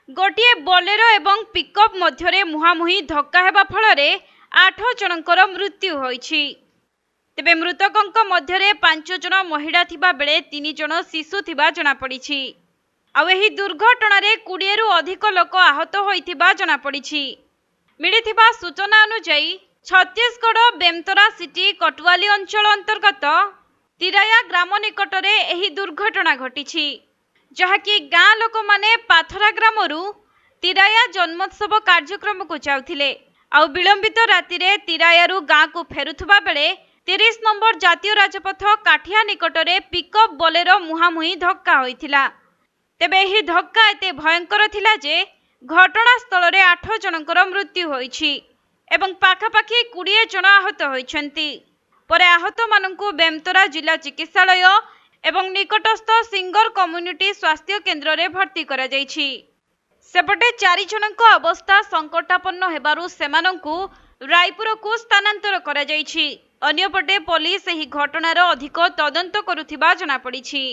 गोटे बोलेरो एवं पिकअप मध्यरे मुहांमुही धक्का हेबा फलरे 8 जनकर मृत्यु होईछि। तेबे मृतकंक मध्यरे 5 जन महिला थिबा बेले 3 जन शिशु थिबा जणा पड़िछि। आउ एही दुर्घटना रे 20 रु अधिक लोक आहत होइथिबा जणा पड़िछि। मिलिथिबा सूचना अनुसार छत्तीसगढ़ बेमतरा सिटी कटवाली अंचल अंतर्गत तिराया ग्राम निकटरे एही दुर्घटना घटिछि, जहाकि गाँ लोक माने पाथरा ग्रामरू तिराया जन्मोत्सव कार्यक्रम को जाउथिले। आउ विलंबित राति रे तिरायारू गाँ को फेरुथबा बेले 30 नंबर जातीय राजपथ काठिया निकटरे पिकअप बोलेरो मुहांमुही धक्का होइथिला। तेबे एही धक्का एते भयंकर थिला जे घटनास्थल रे 8 जनकर मृत्यु होइछि एवं पाखापाखि 20 जन आहत होइछन्ति। परे आहत माननकु बेमतरा जिला चिकित्सालय एवं निकटस्थ सिंगर कम्युनिटी स्वास्थ्य केन्द्र रे भर्ती करा जाइछि। सेपटे 4 जनक अवस्था संकटापन्न हेबारु सेमानंकु रायपुर को स्थानांतर करा जाइछि। अन्यपटे पुलिस एही घटनार अधिक तदंत करुथिबा जणा पड़िछि।